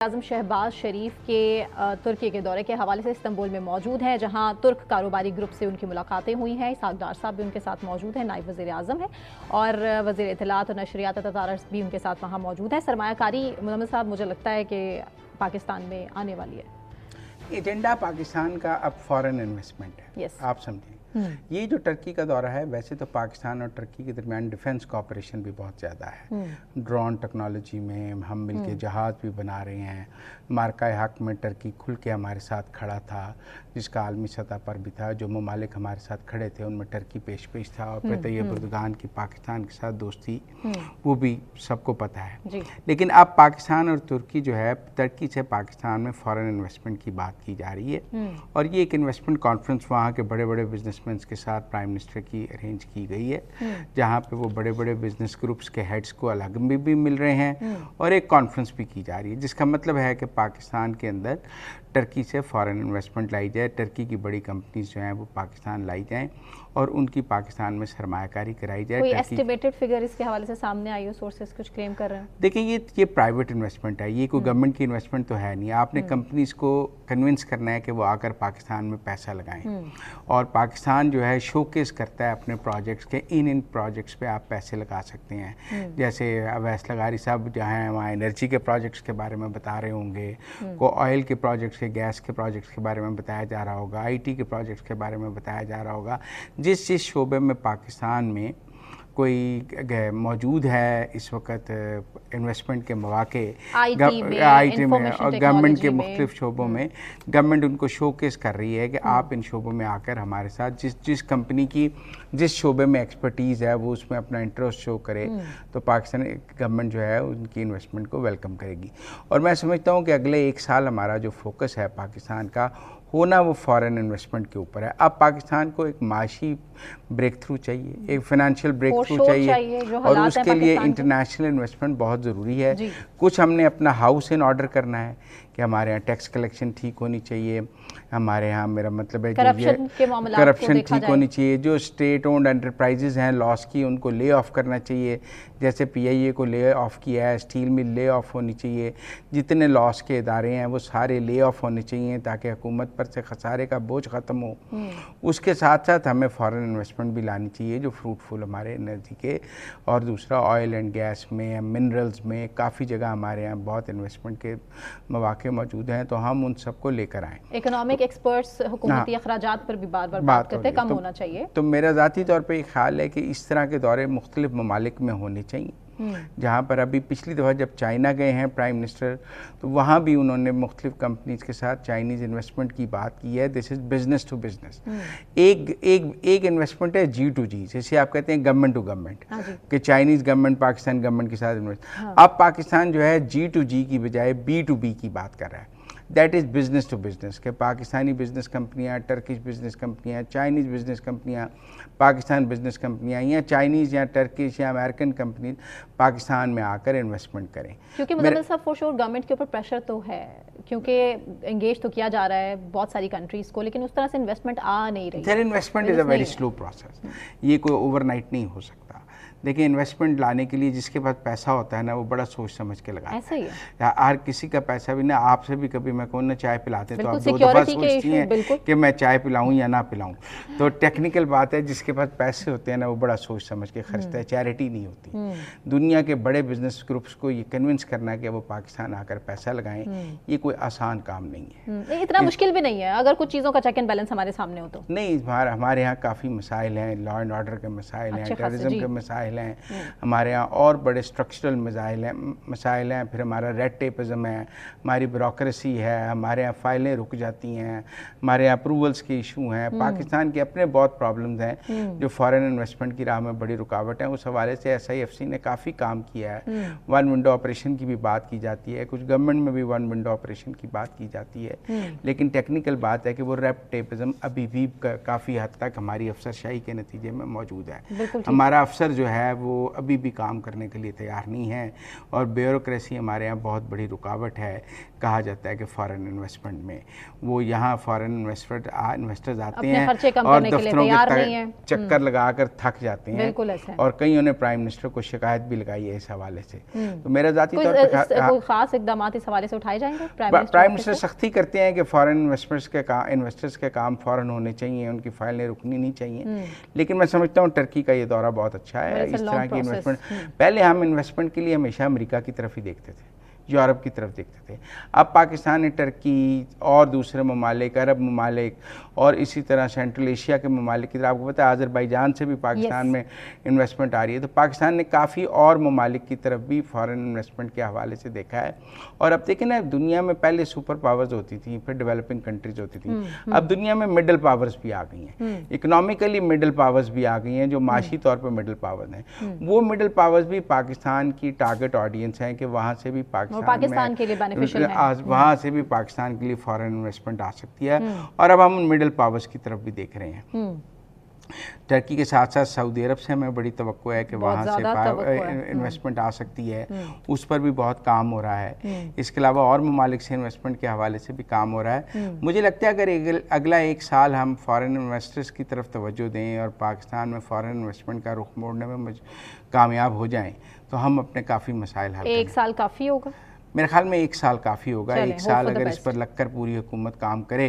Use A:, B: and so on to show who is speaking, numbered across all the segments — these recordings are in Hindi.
A: आज़म शहबाज शरीफ के तुर्की के दौरे के हवाले से इस्तांबुल में मौजूद हैं, जहां तुर्क कारोबारी ग्रुप से उनकी मुलाकातें हुई हैं। इसहाक डार साहब भी उनके साथ मौजूद हैं, नायब वज़ीर आज़म हैं, और वज़ीर इत्तलात और नशरियात ततारस भी उनके साथ वहां मौजूद हैं। सरमायाकारी मुजम्मिल साहब, मुझे लगता है कि पाकिस्तान में आने वाली है।
B: एजेंडा पाकिस्तान का अब फॉरेन इन्वेस्टमेंट है।
A: यस,
B: आप समझें, ये जो टर्की का दौरा है, वैसे तो पाकिस्तान और टर्की के दरमियान डिफेंस कॉपरेशन भी बहुत ज़्यादा है। ड्रोन टेक्नोलॉजी में हम मिलके जहाज़ भी बना रहे हैं। मार्का हक में टर्की खुल के हमारे साथ खड़ा था, जिसका आलमी सतह पर भी था। जो ममालिक हमारे साथ खड़े थे उनमें टर्की पेश था, और फिर तैयब एर्दोगान की पाकिस्तान के साथ दोस्ती, वो भी सबको पता है। लेकिन अब पाकिस्तान और तुर्की जो है, टर्की से पाकिस्तान में फॉरेन इन्वेस्टमेंट की बात की जा रही है, और ये एक इन्वेस्टमेंट कॉन्फ्रेंस वहाँ के बड़े बड़े बिजनेसमैन के साथ प्राइम मिनिस्टर की अरेंज की गई है, जहाँ पे वो बड़े बड़े बिजनेस ग्रुप्स के हेड्स को अलग में भी मिल रहे हैं, और एक कॉन्फ्रेंस भी की जा रही है, जिसका मतलब है कि पाकिस्तान के अंदर टर्की से फॉरेन इन्वेस्टमेंट लाई जाए, टर्की की बड़ी कंपनीज जो हैं वो पाकिस्तान लाई जाएं, और उनकी पाकिस्तान में सरमायाकारी कराई जाए।
A: कोई एस्टिमेटेड फिगर इसके हवाले से सामने आई हो? सोर्सेस कुछ क्लेम कर रहे हैं?
B: देखिए, ये प्राइवेट इन्वेस्टमेंट है, ये कोई गवर्नमेंट की इन्वेस्टमेंट तो है नहीं। आपने कंपनीज को कन्विंस करना है कि वो आकर पाकिस्तान में पैसा लगाएं, और पाकिस्तान जो है शोकेस करता है अपने प्रोजेक्ट्स के, इन प्रोजेक्ट्स पे आप पैसे लगा सकते हैं। जैसे अवैस लगारी साहब जहाँ हैं वहाँ एनर्जी के प्रोजेक्ट्स के बारे में बता रहे होंगे, को ऑयल के प्रोजेक्ट्स के, गैस के प्रोजेक्ट्स के बारे में बताया जा रहा होगा, IT के प्रोजेक्ट्स के बारे में बताया जा रहा होगा। जिस शोबे में पाकिस्तान में कोई मौजूद है इस वक्त इन्वेस्टमेंट के मौके, IT में और गवर्नमेंट के मुख्तलिफ शोबों में, गवर्नमेंट उनको शोकेस कर रही है कि आप इन शोबों में आकर हमारे साथ जिस कंपनी की जिस शोबे में एक्सपर्टीज़ है वो उसमें अपना इंटरेस्ट शो करे, तो पाकिस्तान गवर्नमेंट जो है उनकी इन्वेस्टमेंट को वेलकम करेगी। और मैं समझता हूँ कि अगले 1 साल हमारा जो फोकस है पाकिस्तान का होना, वो फॉरेन इन्वेस्टमेंट के ऊपर है। अब पाकिस्तान को एक माशी ब्रेक थ्रू चाहिए, एक फाइनेंशियल ब्रेक थ्रू चाहिए, और उसके लिए इंटरनेशनल इन्वेस्टमेंट बहुत ज़रूरी है। कुछ हमने अपना हाउस इन ऑर्डर करना है कि हमारे यहाँ टैक्स कलेक्शन ठीक होनी चाहिए, हमारे यहाँ, मेरा मतलब है करप्शन ठीक होनी चाहिए। जो स्टेट ओन्ड एंटरप्राइजेज हैं लॉस की, उनको ले ऑफ करना चाहिए, जैसे PIA को ले ऑफ किया है, स्टील मिल ले ऑफ होनी चाहिए। जितने लॉस के इदारे हैं वो सारे ले ऑफ होने चाहिए, ताकि हुकूमत पर से खसारे का बोझ ख़त्म हो। उसके साथ साथ हमें फॉरेन इन्वेस्टमेंट भी लानी चाहिए जो फ्रूटफुल हमारे एनर्जी के, और दूसरा ऑयल एंड गैस में, मिनरल्स में, काफ़ी जगह हमारे यहाँ बहुत इन्वेस्टमेंट के मौके मौजूद हैं, तो हम उन सबको लेकर आएँ।
A: इकोनॉमिक एक्सपर्ट्स हुकूमती अखराजात पर भी बार बात करते हैं, कम होना चाहिए।
B: तो मेरा ज़ाती तौर पर ये ख्याल है कि इस तरह के दौरे मुख्तलिफ ममालिक में होने चाहिए। जहाँ पर अभी पिछली दफ़ा जब चाइना गए हैं प्राइम मिनिस्टर, तो वहाँ भी उन्होंने मुख्तलिफ कंपनीज के साथ चाइनीज़ इन्वेस्टमेंट की बात की है। This is business to business. एक इन्वेस्टमेंट है G2G, जैसे आप कहते हैं गवर्नमेंट टू गवर्नमेंट, कि चाइनीज़ गवर्नमेंट पाकिस्तान गवर्नमेंट के साथ इन्वेस्ट। अब पाकिस्तान जो है G2G की बजाय B2B की बात कर रहा है। That is business to business, के पाकिस्तानी बिजनेस कंपनियाँ, टर्किश बिजनेस कंपनियाँ, चाइनीज़ बिजनेस कंपनियाँ, पाकिस्तान बिजनेस कंपनियाँ, या चाइनीज़ या टर्किश या अमेरिकन कंपनी पाकिस्तान में आकर इन्वेस्टमेंट करें।
A: क्योंकि मुजम्मिल साहब, फॉर श्योर गवर्नमेंट के ऊपर प्रेशर तो है, क्योंकि एंगेज तो किया जा रहा है बहुत सारी कंट्रीज़ को, लेकिन उस तरह से इन्वेस्टमेंट आ नहीं रही।
B: Sir, investment is a very slow process, ये कोई ओवरनाइट नहीं हो सकता। देखिए, इन्वेस्टमेंट लाने के लिए जिसके पास पैसा होता है ना, वो बड़ा सोच समझ के लगाता है।
A: ऐसा ही है।
B: हर किसी का पैसा भी ना, आपसे भी कभी मैं कहूँ ना चाय पिलाते तो आप 2 दफ़ा सोचती हैं कि मैं चाय पिलाऊं या ना पिलाऊं। तो टेक्निकल बात है, जिसके पास पैसे होते हैं ना, वो बड़ा सोच समझ के खर्चता है, चैरिटी नहीं होती। दुनिया के बड़े बिजनेस ग्रुप्स को ये कन्विंस करना कि वो पाकिस्तान आकर पैसा लगाएं, ये कोई आसान काम नहीं है।
A: इतना मुश्किल भी नहीं है अगर कुछ चीज़ों का चेक एंड बैलेंस हमारे सामने हो तो।
B: नहीं, हमारे यहाँ काफ़ी मसाइल हैं, लॉ एंड ऑर्डर के मसाइल हैं, टेररिज्म के मसाइल हैं, हमारे यहाँ और बड़े स्ट्रक्चरल मसाइल हैं। फिर हमारा रेड टेपिज्म है, हमारी ब्यूरोक्रेसी है, हमारे यहाँ फाइलें रुक जाती हैं, हमारे यहाँ अप्रूवल्स के इशू हैं। पाकिस्तान के अपने बहुत प्रॉब्लम्स हैं जो फॉरेन इन्वेस्टमेंट की राह में बड़ी रुकावट है। उस हवाले से SIFC ने काफ़ी काम किया है। 1 विंडो ऑपरेशन की भी बात की जाती है, कुछ गवर्नमेंट में भी 1 विंडो ऑपरेशन की बात की जाती है, लेकिन टेक्निकल बात है कि वो रेड टेपिज्म अभी भी काफ़ी हद तक हमारी अफसरशाही के नतीजे में मौजूद है। हमारा अफसर जो है है वो अभी भी काम करने के लिए तैयार नहीं है, और ब्यूरोक्रेसी हमारे यहाँ बहुत बड़ी रुकावट है। कहा जाता है कि फॉरेन इन्वेस्टमेंट में वो यहाँ फॉरेन इन्वेस्टर्स आते हैं और दफ्तरों के चक्कर लगाकर थक जाते हैं, और कईयों ने प्राइम मिनिस्टर को शिकायत भी लगाई है इस हवाले से। तो मेरा ज़ाती तौर पर
A: कोई खास इकदाम इस हवाले से उठाए जाएंगे?
B: प्राइम मिनिस्टर सख्ती करते हैं कि फॉरेन इन्वेस्टर्स के काम फ़ौरन होने चाहिए, उनकी फाइलें रुकनी नहीं चाहिए। लेकिन मैं समझता हूँ टर्की का ये दौरा बहुत अच्छा है। इस तरह की इन्वेस्टमेंट, पहले हम इन्वेस्टमेंट के लिए हमेशा अमेरिका की तरफ ही देखते थे, यूरोप की तरफ देखते थे। अब पाकिस्तान ने टर्की और दूसरे ममालिक, अरब ममालिक और इसी तरह सेंट्रल एशिया के ममालिक की तरफ, आपको पता है आज़रबाईजान से भी पाकिस्तान में इन्वेस्टमेंट आ रही है। तो पाकिस्तान ने काफ़ी और ममालिक की तरफ भी फॉरेन इन्वेस्टमेंट के हवाले से देखा है। और अब देखें ना, दुनिया में पहले सुपर पावर्स होती थी, फिर डेवलपिंग कंट्रीज होती थी, अब दुनिया में मिडल पावर्स भी आ गई हैं, इकोनॉमिकली मिडल पावर्स भी आ गई हैं, जो माशी तौर पर मिडल पावर्स हैं। वो मिडल पावर्स भी पाकिस्तान की टारगेट ऑडियंस हैं कि वहाँ से भी
A: पाकिस्तान के लिए बेनिफिशियल है,
B: वहाँ से भी पाकिस्तान के लिए फॉरेन इन्वेस्टमेंट आ सकती है। और अब हम उन मिडिल पावर्स की तरफ भी देख रहे हैं। टर्की के साथ साथ सऊदी अरब से हमें बड़ी तवक्को है कि वहाँ से इन्वेस्टमेंट आ सकती है, उस पर भी बहुत काम हो रहा है। इसके अलावा और ममालिक से इन्वेस्टमेंट के हवाले से भी काम हो रहा है। मुझे लगता है अगर अगला एक साल हम फॉरेन इन्वेस्टर्स की तरफ तवज्जो दें और पाकिस्तान में फॉरेन इन्वेस्टमेंट का रुख मोड़ने में कामयाब हो जाएं, तो हम अपने काफ़ी मसाइल हल करें।
A: एक साल काफ़ी होगा
B: मेरे ख्याल में, एक साल काफ़ी होगा। एक साल अगर इस पर लगकर पूरी हुकूमत काम करे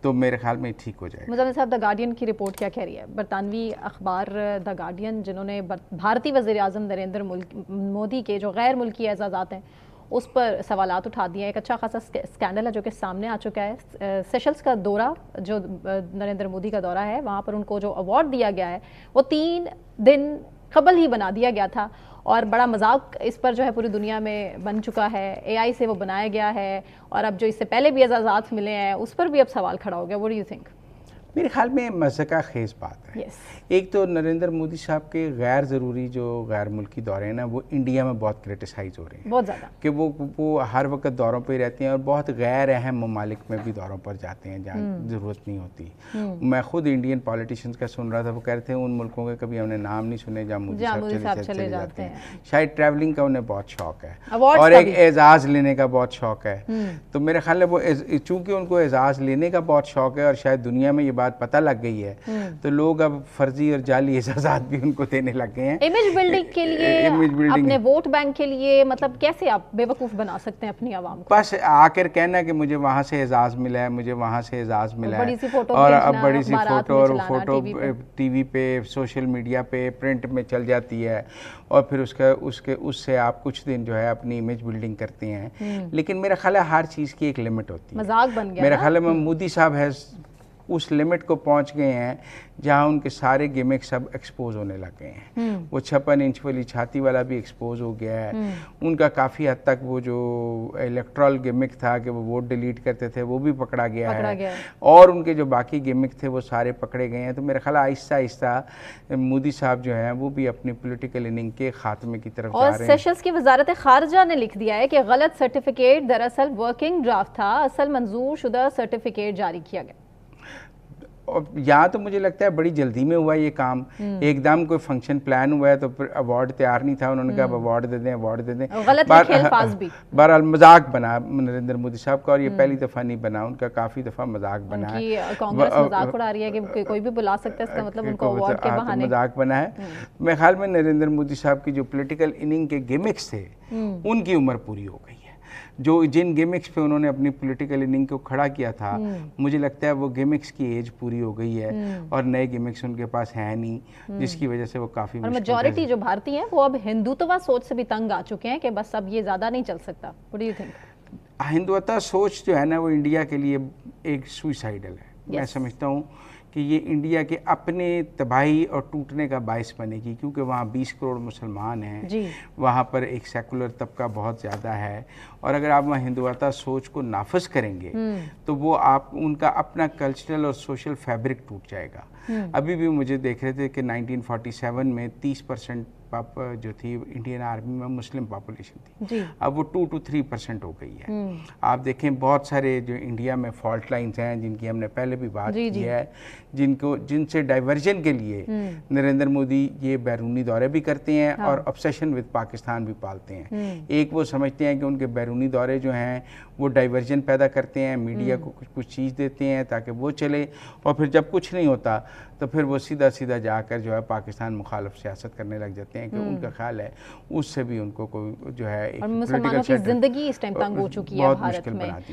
B: तो मेरे ख्याल में ठीक हो जाएगा।
A: मुज़म्मिल साहब, द गार्डियन की रिपोर्ट क्या कह रही है? बरतानवी अखबार द गार्डियन, जिन्होंने भारतीय वज़ीर-ए-आज़म नरेंद्र मोदी के जो गैर मुल्की एजाज़ात हैं उस पर सवालात उठा दिए। एक अच्छा खासा स्कैंडल है जो कि सामने आ चुका है। सेशल्स का दौरा, जो नरेंद्र मोदी का दौरा है, वहाँ पर उनको जो अवार्ड दिया गया है वो 3 दिन कबल ही बना दिया गया था, और बड़ा मजाक इस पर जो है पूरी दुनिया में बन चुका है। AI से वो बनाया गया है, और अब जो इससे पहले भी एजाज़ात मिले हैं उस पर भी अब सवाल खड़ा हो गया। What do you think?
B: मेरे ख्याल में मज़ाक़ खेज़ बात है। एक तो नरेंद्र मोदी साहब के गैर ज़रूरी जो गैर मुल्की दौरे हैं ना, वो इंडिया में बहुत क्रिटिसाइज़ हो रहे हैं,
A: बहुत ज़्यादा, कि
B: वो हर वक्त दौरों पर ही रहते हैं और बहुत गैर अहम ममालिक में भी दौरों पर जाते हैं जहाँ ज़रूरत नहीं होती। मैं खुद इंडियन पॉलिटिशियंस का सुन रहा था, वो कह रहे थे उन मुल्कों के कभी हमने नाम नहीं सुने जहाँ मोदी साहब चले जाते हैं। शायद ट्रैवलिंग का उन्हें बहुत शौक है और एक एजाज़ लेने का बहुत शौक है। तो मेरे ख्याल में वो चूँकि उनको एजाज़ लेने का बहुत शौक है और शायद दुनिया में ये बात पता लग गई है, तो लोग अब फर्जी और जाली एजाज़ात भी उनको देने लग गए हैं।
A: इमेज बिल्डिंग के लिए, अपने वोट बैंक के लिए, मतलब कैसे आप बेवकूफ़ बना सकते हैं अपनी आवाम को?
B: बस आकर कहना कि मुझे वहाँ से एजाज़ मिला है, मुझे वहाँ से एजाज़ मिला है,
A: और
B: अब बड़ी सी फोटो और फोटो टीवी पे, सोशल मीडिया पे, प्रिंट में चल जाती है, और फिर उससे आप कुछ दिन जो है अपनी इमेज बिल्डिंग करते हैं। लेकिन मेरा ख्याल है हर चीज़ की एक लिमिट होती है।
A: मजाक बन गया।
B: मेरा ख्याल में मोदी साहब है उस लिमिट को पहुंच गए हैं जहां उनके सारे गिमिक सब एक्सपोज होने लग गए हैं। वो 56 इंच वाली छाती वाला भी एक्सपोज हो गया है। उनका काफ़ी हद तक वो जो इलेक्ट्रल गिमिक था कि वो वोट डिलीट करते थे, वो भी पकड़ा गया है, और उनके जो बाकी गिमिक थे वो सारे पकड़े गए हैं। तो मेरा ख्याल आहिस्ता आहिस्ता मोदी साहब जो हैं वो भी अपनी पॉलिटिकल इनिंग के खात्मे की तरफ जा रहे हैं।
A: सेशल्स की वजारत खारजा ने लिख दिया है कि गलत सर्टिफिकेट दरअसल वर्किंग ड्राफ्ट था, असल मंजूर शुदा सर्टिफिकेट जारी किया गया।
B: यहाँ तो मुझे लगता है बड़ी जल्दी में हुआ ये काम, एकदम कोई फंक्शन प्लान हुआ है तो फिर अवार्ड तैयार नहीं था, उन्होंने कहा अब अवार्ड दे दें, अवार्ड दे दें। बहरहाल मजाक बना नरेंद्र मोदी साहब का, और ये पहली दफ़ा नहीं बना, उनका काफ़ी दफ़ा मजाक बना है।
A: कांग्रेस मजाक उड़ा रही है कि कोई भी बुला सकता है, इसका मतलब उनको अवार्ड के बहाने
B: मजाक बना है। मेरे ख्याल में नरेंद्र मोदी साहब की जो पॉलिटिकल इनिंग के गिमिक्स थे उनकी उम्र पूरी हो गई है। जो जिन गिमिक्स पे उन्होंने अपनी पॉलिटिकल इनिंग को खड़ा किया था, मुझे लगता है वो गिमिक्स की एज पूरी हो गई है और नए गिमिक्स उनके पास है नहीं, जिसकी वजह से वो काफ़ी
A: मेजॉरिटी जो भारतीय हैं वो अब हिंदुत्व सोच से भी तंग आ चुके हैं कि बस अब ये ज़्यादा नहीं चल सकता। What do you think?
B: Hindutva सोच जो है ना वो इंडिया के लिए एक सुसाइडल है। मैं समझता हूँ कि ये इंडिया के अपने तबाही और टूटने का बायस बनेगी, क्योंकि वहाँ 20 करोड़ मुसलमान हैं, वहाँ पर एक सेकुलर तबका बहुत ज़्यादा है, और अगर आप वहाँ हिंदुत्व सोच को नाफज करेंगे तो वो आप उनका अपना कल्चरल और सोशल फैब्रिक टूट जाएगा। अभी भी मुझे देख रहे थे कि 1947 में 30% जो थी इंडियन आर्मी में मुस्लिम पॉपुलेशन थी
A: जी।
B: अब वो 2 to 3% हो गई है। आप देखें बहुत सारे जो इंडिया में फॉल्ट लाइंस हैं जिनकी हमने पहले भी बात की है, जिनसे डाइवर्जन के लिए नरेंद्र मोदी ये बैरूनी दौरे भी करते हैं और ऑब्सेशन विद पाकिस्तान भी पालते हैं। एक वो समझते हैं कि उनके बैरूनी दौरे जो हैं वो डाइवर्जन पैदा करते हैं, मीडिया को कुछ चीज़ देते हैं ताकि वो चले, और फिर जब कुछ नहीं होता तो फिर वो सीधा सीधा जाकर जो है पाकिस्तान मुखालिफ सियासत करने लग जाते हैं कि उनका ख्याल है उससे भी उनको कोई जो है
A: मुसलमानों की जिंदगी इस टाइम तंग हो चुकी है भारत में।